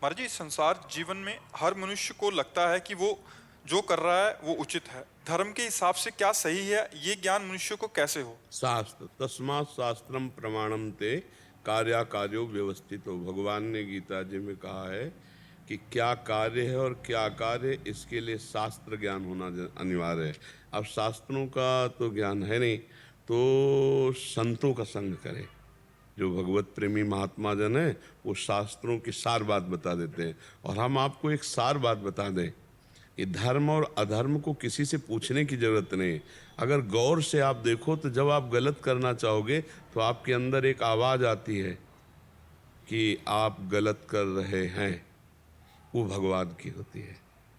महाराज जी, संसार जीवन में हर मनुष्य को लगता है कि वो जो कर रहा है वो उचित है। धर्म के हिसाब से क्या सही है, ये ज्ञान मनुष्य को कैसे हो? शास्त्र तस्मात् शास्त्रम प्रमाणम ते कार्याकार्यो व्यवस्थित हो। भगवान ने गीता जी में कहा है कि क्या कार्य है और क्या कार्य, इसके लिए शास्त्र ज्ञान होना अनिवार्य है। अब शास्त्रों का तो ज्ञान है नहीं, तो संतों का संग करें। जो भगवत प्रेमी महात्मा जन है वो शास्त्रों की सार बात बता देते हैं। और हम आपको एक सार बात बता दें, ये धर्म और अधर्म को किसी से पूछने की जरूरत नहीं। अगर गौर से आप देखो तो जब आप गलत करना चाहोगे तो आपके अंदर एक आवाज़ आती है कि आप गलत कर रहे हैं, वो भगवान की होती है,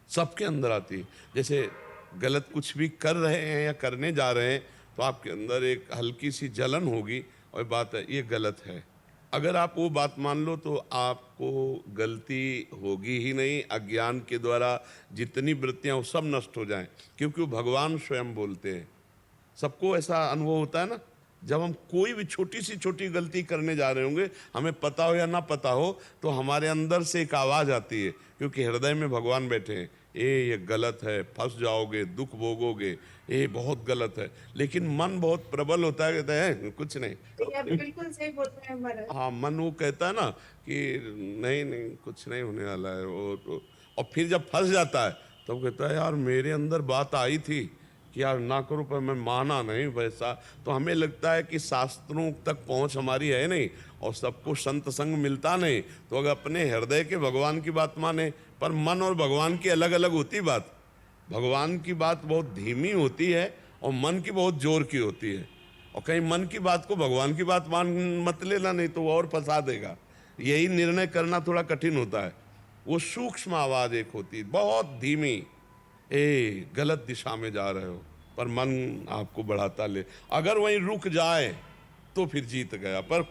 सबके अंदर आती है। जैसे गलत कुछ भी कर रहे हैं या करने जा रहे हैं तो आपके अंदर एक हल्की सी जलन होगी और बात है ये गलत है। अगर आप वो बात मान लो तो आपको गलती होगी ही नहीं। अज्ञान के द्वारा जितनी वृत्तियां वो सब नष्ट हो जाएं, क्योंकि वो भगवान स्वयं बोलते हैं। सबको ऐसा अनुभव होता है ना, जब हम कोई भी छोटी सी छोटी गलती करने जा रहे होंगे, हमें पता हो या ना पता हो, तो हमारे अंदर से एक आवाज़ आती है, क्योंकि हृदय में भगवान बैठे हैं। ये गलत है, फंस जाओगे, दुख भोगोगे, ये बहुत गलत है। लेकिन मन बहुत प्रबल होता है, कहता है कुछ नहीं। ये आप बिल्कुल सही बोल रहे हैं महाराज। हाँ, मन वो कहता है ना कि नहीं नहीं कुछ नहीं होने वाला है। और फिर जब फंस जाता है तब कहता है यार मेरे अंदर बात आई थी कि यार ना करो, पर मैं माना नहीं वैसा। तो हमें लगता है कि शास्त्रों तक पहुंच हमारी है नहीं और सबको संत संग मिलता नहीं, तो अगर अपने हृदय के भगवान की बात माने। पर मन और भगवान की अलग अलग होती बात। भगवान की बात बहुत धीमी होती है और मन की बहुत जोर की होती है। और कहीं मन की बात को भगवान की बात मान मत लेना, नहीं तो वो और फंसा देगा। यही निर्णय करना थोड़ा कठिन होता है। वो सूक्ष्म आवाज एक होती है, बहुत धीमी, ए गलत दिशा में जा रहे हो, पर मन आपको बढ़ाता ले। अगर वहीं रुक जाए तो फिर जीत गया। पर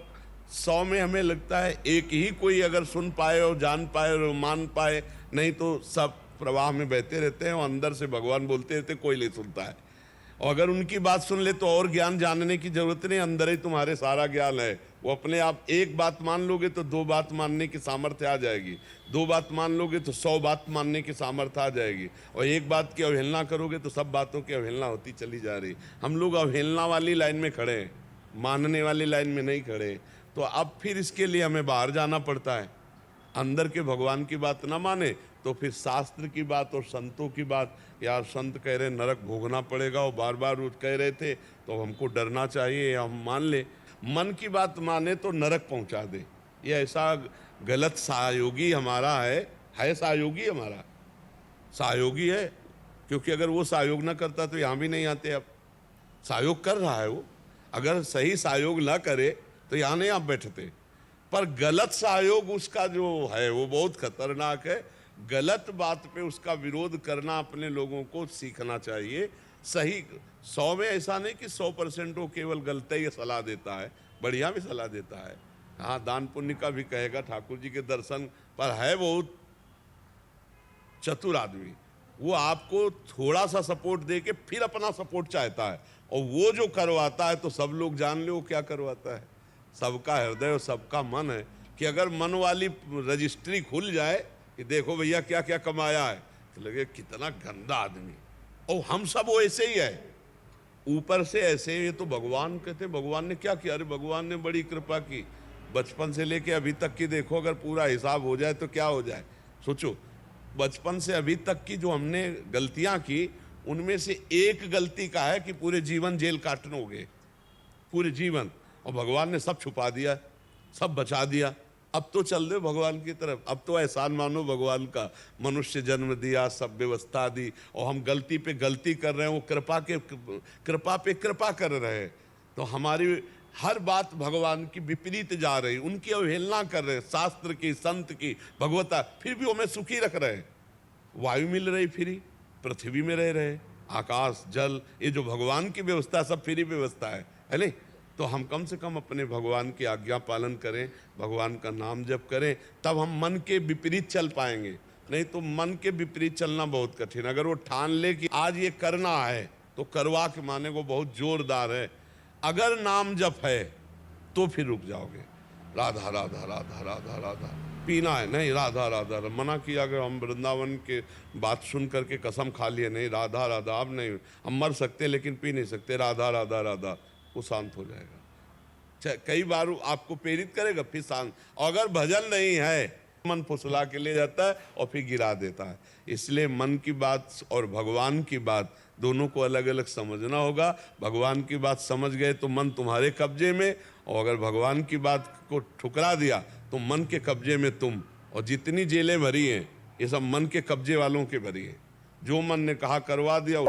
100 में हमें लगता है एक ही कोई अगर सुन पाए और जान पाए और मान पाए, नहीं तो सब प्रवाह में बहते रहते हैं और अंदर से भगवान बोलते रहते, कोई नहीं सुनता है। और अगर उनकी बात सुन ले तो और ज्ञान जानने की जरूरत नहीं, अंदर ही तुम्हारे सारा ज्ञान है। वो अपने आप एक बात मान लोगे तो 2 बात मानने की सामर्थ्य आ जाएगी, 2 बात मान लोगे तो 100 बात मानने की सामर्थ्य आ जाएगी, और एक बात की अवहेलना करोगे तो सब बातों की अवहेलना होती चली जा रही। हम लोग अवहेलना वाली लाइन में खड़े हैं, मानने वाली लाइन में नहीं खड़े। तो अब फिर इसके लिए हमें बाहर जाना पड़ता है। अंदर के भगवान की बात ना माने तो फिर शास्त्र की बात और संतों की बात, यार संत कह रहे नरक भोगना पड़ेगा और बार बार वो कह रहे थे तो हमको डरना चाहिए, हम मान ले। मन की बात माने तो नरक पहुंचा दे। ये ऐसा गलत सहयोगी हमारा है सहयोगी हमारा, सहयोगी है। क्योंकि अगर वो सहयोग ना करता तो यहाँ भी नहीं आते। अब सहयोग कर रहा है वो, अगर सही सहयोग ना करे तो यहाँ नहीं आप बैठते। पर गलत सहयोग उसका जो है वो बहुत खतरनाक है। गलत बात पे उसका विरोध करना अपने लोगों को सीखना चाहिए। सही 100 में ऐसा नहीं कि 100% वो केवल गलत ही सलाह देता है, बढ़िया भी सलाह देता है। हाँ, दान पुण्य का भी कहेगा, ठाकुर जी के दर्शन पर है बहुत चतुर आदमी। वो आपको थोड़ा सा सपोर्ट दे के फिर अपना सपोर्ट चाहता है, और वो जो करवाता है तो सब लोग जान ले वो क्या करवाता है। सबका हृदय और सबका मन है कि अगर मन वाली रजिस्ट्री खुल जाए कि देखो भैया क्या क्या कमाया है, तो लगे कितना गंदा आदमी। और हम सब वो ऐसे ही है, ऊपर से ऐसे। ये तो भगवान कहते, भगवान ने क्या किया? अरे भगवान ने बड़ी कृपा की, बचपन से लेके अभी तक की देखो, अगर पूरा हिसाब हो जाए तो क्या हो जाए। सोचो, बचपन से अभी तक की जो हमने गलतियां की, उनमें से एक गलती का है कि पूरे जीवन जेल काटने हो गए, पूरे जीवन। और भगवान ने सब छुपा दिया, सब बचा दिया। अब तो चल दे भगवान की तरफ। अब तो एहसान मानो भगवान का, मनुष्य जन्म दिया, सब व्यवस्था दी, और हम गलती पे गलती कर रहे हैं। वो कृपा पे कृपा कर रहे हैं, तो हमारी हर बात भगवान की विपरीत जा रही, उनकी अवहेलना कर रहे हैं, शास्त्र की, संत की, भगवता। फिर भी हमें सुखी रख रहे हैं। वायु मिल रही फ्री, पृथ्वी में रह रहे, आकाश जल, ये जो भगवान की व्यवस्था सब फ्री व्यवस्था है नहीं? तो हम कम से कम अपने भगवान की आज्ञा पालन करें, भगवान का नाम जप करें, तब हम मन के विपरीत चल पाएंगे। नहीं तो मन के विपरीत चलना बहुत कठिन। अगर वो ठान ले कि आज ये करना है तो करवा के माने को बहुत जोरदार है। अगर नाम जप है तो फिर रुक जाओगे। राधा राधा राधा राधा राधा। पीना है, नहीं राधा राधा राधा। मना किया, अगर हम वृंदावन के बात सुन करके कसम खा लिए नहीं राधा राधा, अब नहीं, हम मर सकते लेकिन पी नहीं सकते, राधा राधा राधा, वो शांत हो जाएगा। कई बार वो आपको प्रेरित करेगा, फिर शांत। अगर भजन नहीं है, मन फुसला के ले जाता है और फिर गिरा देता है। इसलिए मन की बात और भगवान की बात दोनों को अलग अलग समझना होगा। भगवान की बात समझ गए तो मन तुम्हारे कब्जे में, और अगर भगवान की बात को ठुकरा दिया तो मन के कब्जे में तुम। और जितनी जेलें भरी हैं ये सब मन के कब्जे वालों के भरी हैं। जो मन ने कहा करवा दिया।